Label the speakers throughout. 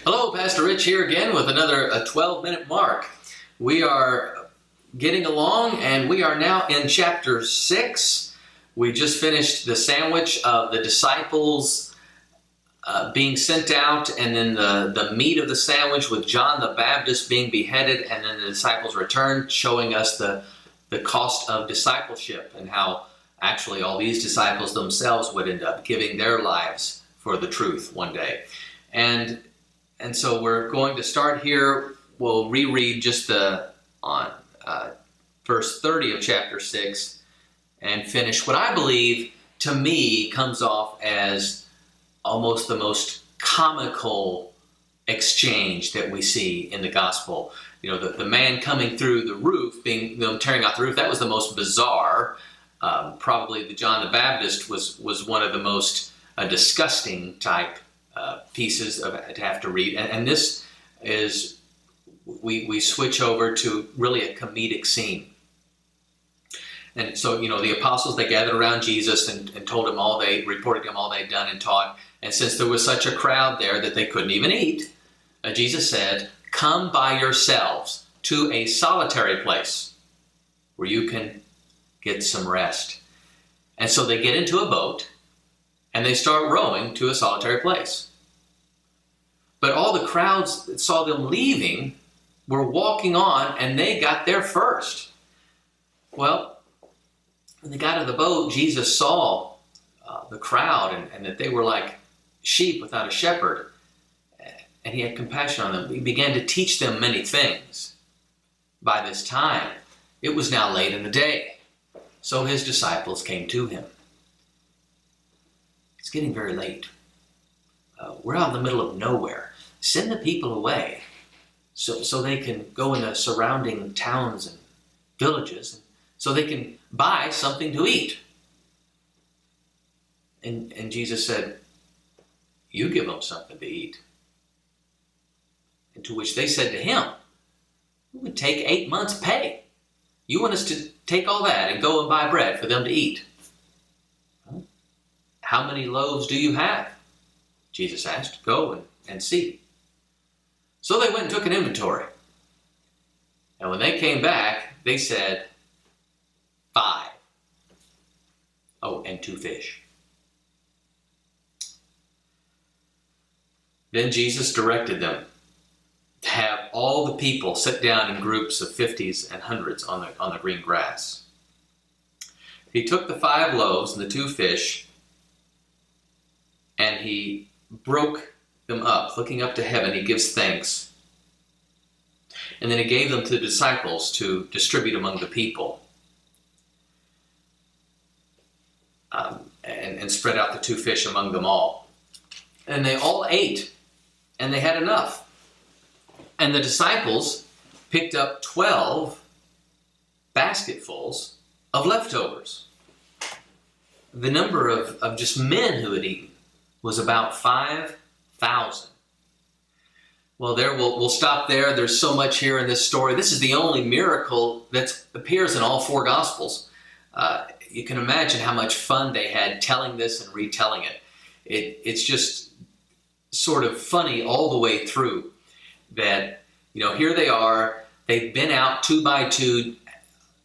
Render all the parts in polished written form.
Speaker 1: Hello, Pastor Rich here again with another 12-minute mark. We are getting along and we are now in chapter 6. We just finished the sandwich of the disciples being sent out, and then the meat of the sandwich with John the Baptist being beheaded, and then the disciples returned, showing us the cost of discipleship and how actually all these disciples themselves would end up giving their lives for the truth one day. And so we're going to start here. We'll reread just verse 30 of chapter 6 and finish what I believe, to me, comes off as almost the most comical exchange that we see in the gospel. You know, the man coming through the roof, tearing out the roof, that was the most bizarre. Probably the John the Baptist was one of the most disgusting type pieces to have to read, and this is we switch over to really a comedic scene. And so, you know, the apostles, they gathered around Jesus and reported to him all they'd done and taught. And since there was such a crowd there that they couldn't even eat, Jesus said, "Come by yourselves to a solitary place where you can get some rest." And so they get into a boat and they start rowing to a solitary place. But all the crowds that saw them leaving were walking on, and they got there first. Well, when they got out of the boat, Jesus saw the crowd and that they were like sheep without a shepherd. And he had compassion on them. He began to teach them many things. By this time, it was now late in the day. So his disciples came to him. "It's getting very late. We're out in the middle of nowhere. Send the people away so they can go in the surrounding towns and villages so they can buy something to eat." And Jesus said, "You give them something to eat." And to which they said to him, "It would take 8 months' pay. You want us to take all that and go and buy bread for them to eat?" "How many loaves do you have?" Jesus asked. "Go and see." So they went and took an inventory. And when they came back, they said, 5. Oh, and 2 fish. Then Jesus directed them to have all the people sit down in groups of 50s and 100s on the green grass. He took the 5 loaves and the 2 fish, and he broke them up. Looking up to heaven, he gives thanks. And then he gave them to the disciples to distribute among the people. And spread out the 2 fish among them all. And they all ate, and they had enough. And the disciples picked up 12 basketfuls of leftovers. The number of just men who had eaten was about 5,000. Well, we'll stop there. There's so much here in this story. This is the only miracle that appears in all 4 Gospels. You can imagine how much fun they had telling this and retelling it. It's just sort of funny all the way through that, you know, here they are. They've been out 2 by 2,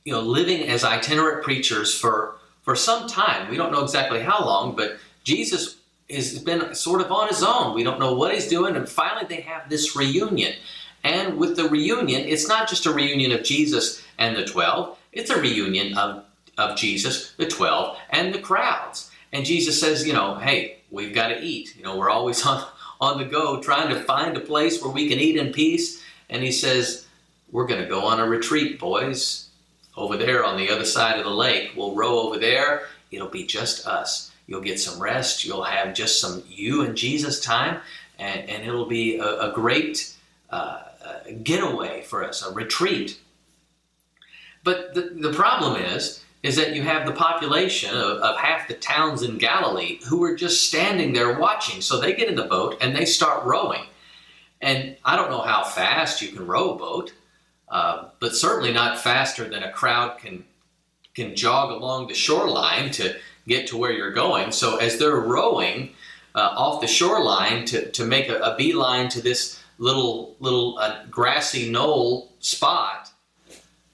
Speaker 1: you know, living as itinerant preachers for some time. We don't know exactly how long, but Jesus has been sort of on his own. We don't know what he's doing, and finally they have this reunion. And with the reunion, it's not just a reunion of Jesus and the 12. It's a reunion of Jesus, the 12, and the crowds. And Jesus says, you know, hey, we've got to eat. You know, we're always on the go trying to find a place where we can eat in peace. And he says, we're going to go on a retreat, boys. Over there on the other side of the lake. We'll row over there. It'll be just us. You'll get some rest. You'll have just some you and Jesus time. And it'll be a great getaway for us, a retreat. But the problem is that you have the population of half the towns in Galilee who are just standing there watching. So they get in the boat and they start rowing. And I don't know how fast you can row a boat, but certainly not faster than a crowd can jog along the shoreline to get to where you're going. So as they're rowing, off the shoreline to make a beeline to this little grassy knoll spot,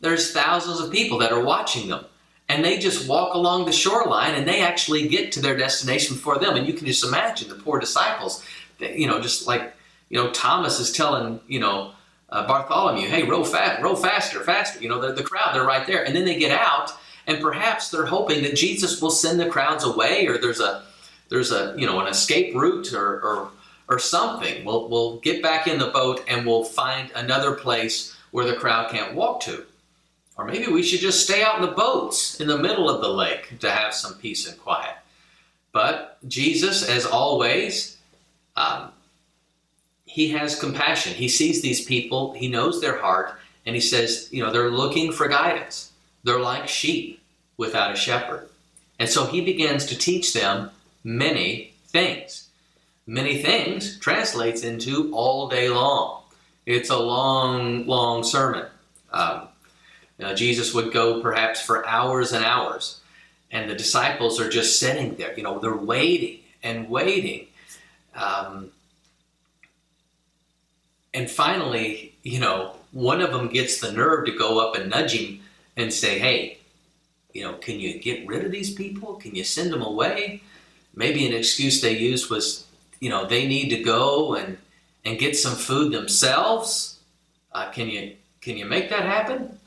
Speaker 1: there's thousands of people that are watching them. And they just walk along the shoreline and they actually get to their destination before them. And you can just imagine the poor disciples, just like, Thomas is telling, Bartholomew, hey, row faster. The crowd, they're right there. And then they get out, and perhaps they're hoping that Jesus will send the crowds away, or there's an escape route or something. We'll get back in the boat and we'll find another place where the crowd can't walk to. Or maybe we should just stay out in the boats in the middle of the lake to have some peace and quiet. But Jesus, as always, he has compassion. He sees these people, he knows their heart, and he says, they're looking for guidance. They're like sheep without a shepherd. And so he begins to teach them many things. Many things translates into all day long. It's a long, long sermon. Jesus would go perhaps for hours and hours, and the disciples are just sitting there. They're waiting and waiting. And finally, one of them gets the nerve to go up and nudge him and say, hey, can you get rid of these people? Can you send them away? Maybe an excuse they used was, they need to go and get some food themselves. Can you make that happen?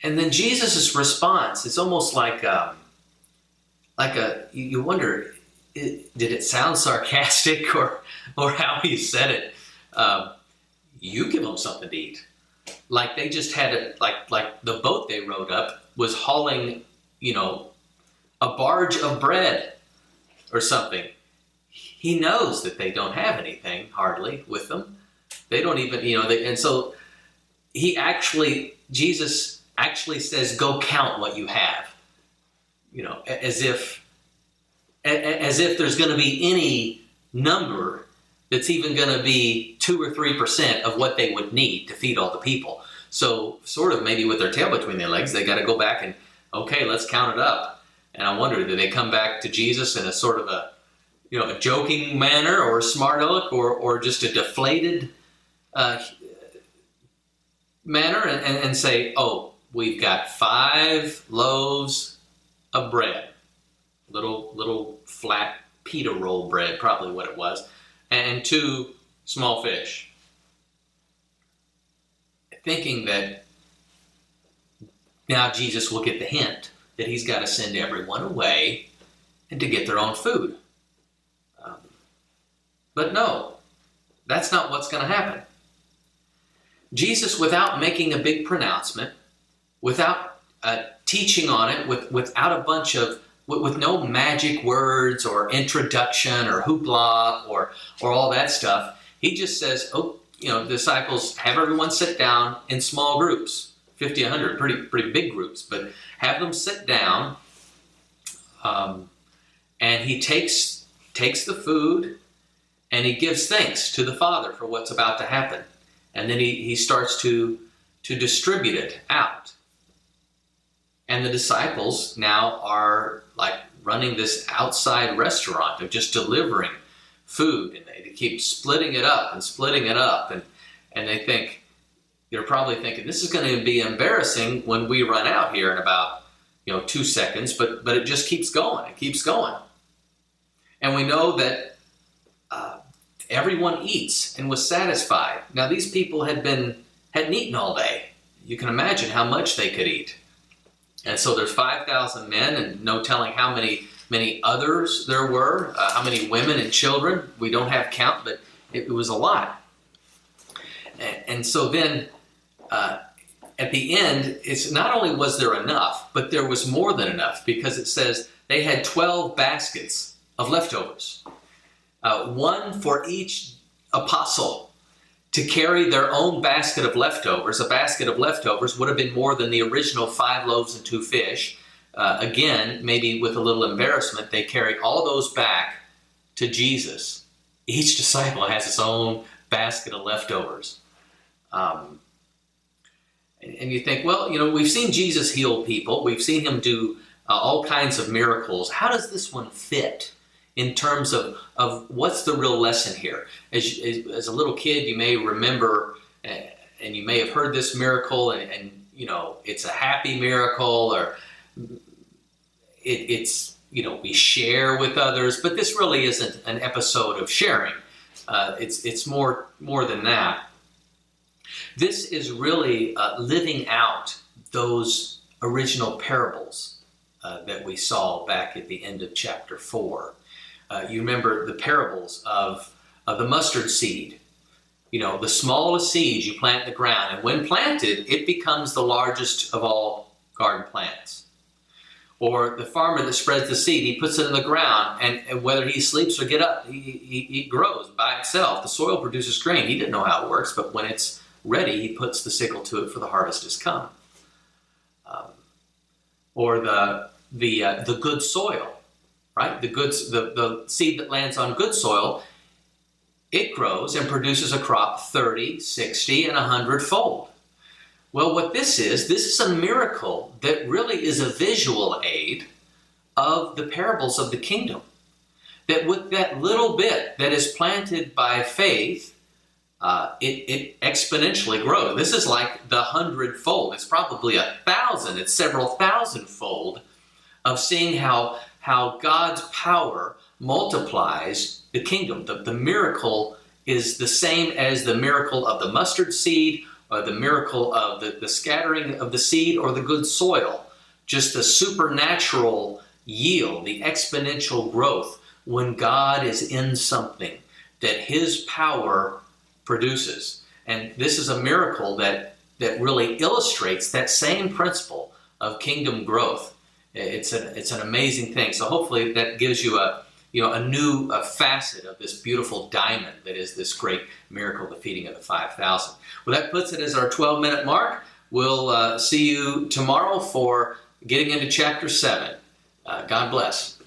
Speaker 1: And then Jesus' response, it's almost like you wonder, did it sound sarcastic or how he said it? You give them something to eat. Like they just had it, like the boat they rowed up was hauling, a barge of bread or something. He knows that they don't have anything hardly with them. They don't even, and so Jesus actually says, go count what you have, as if there's going to be any number that's even going to be 2 or 3% of what they would need to feed all the people. So sort of maybe with their tail between their legs, they got to go back and, okay, let's count it up. And I wonder, do they come back to Jesus in a sort of a joking manner or a smart aleck or just a deflated manner and say, oh, we've got 5 loaves of bread, little flat pita roll bread, probably what it was, and 2 small fish. Thinking that now Jesus will get the hint that he's got to send everyone away and to get their own food. But no, that's not what's going to happen. Jesus, without making a big pronouncement, without teaching on it, without a bunch of, with no magic words or introduction or hoopla or all that stuff, he just says, the disciples, have everyone sit down in small groups, 50, 100, pretty big groups, but have them sit down, and he takes the food and he gives thanks to the Father for what's about to happen. And then he starts to distribute it out. And the disciples now are like running this outside restaurant of just delivering food, and they keep splitting it up, and they think, they're probably thinking, this is going to be embarrassing when we run out here in about 2 seconds, but it just keeps going. It keeps going. And we know that everyone eats and was satisfied. Now these people hadn't eaten all day. You can imagine how much they could eat. And so there's 5,000 men, and no telling how many others there were, how many women and children. We don't have count, but it was a lot. And so then at the end, it's not only was there enough, but there was more than enough, because it says they had 12 baskets of leftovers. One for each apostle to carry their own basket of leftovers. A basket of leftovers would have been more than the original 5 loaves and 2 fish. Again, maybe with a little embarrassment, they carried all those back to Jesus. Each disciple has his own basket of leftovers. And you think, well, we've seen Jesus heal people. We've seen him do all kinds of miracles. How does this one fit in terms of what's the real lesson here. As a little kid, you may remember, and you may have heard this miracle, and you know, it's a happy miracle, or it's, you know, we share with others, but this really isn't an episode of sharing. It's more than that. This is really living out those original parables that we saw back at the end of chapter 4. You remember the parables of the mustard seed. You know, the smallest seed you plant in the ground, and when planted, it becomes the largest of all garden plants. Or the farmer that spreads the seed, he puts it in the ground, and whether he sleeps or get up, he grows by itself. The soil produces grain. He didn't know how it works, but when it's ready, he puts the sickle to it, for the harvest has come. Or the good soil, right? The seed that lands on good soil, it grows and produces a crop 30, 60, and 100-fold. Well, what this is a miracle that really is a visual aid of the parables of the kingdom. That with that little bit that is planted by faith, it exponentially grows. This is like the 100-fold. It's probably 1,000. It's several thousand-fold of seeing how God's power multiplies the kingdom. The miracle is the same as the miracle of the mustard seed, or the miracle of the scattering of the seed, or the good soil. Just the supernatural yield, the exponential growth when God is in something that His power produces. And this is a miracle that really illustrates that same principle of kingdom growth. It's an amazing thing. So hopefully that gives you a new facet of this beautiful diamond that is this great miracle, the feeding of the 5,000. Well, that puts it as our 12-minute mark. We'll see you tomorrow for getting into chapter 7. God bless.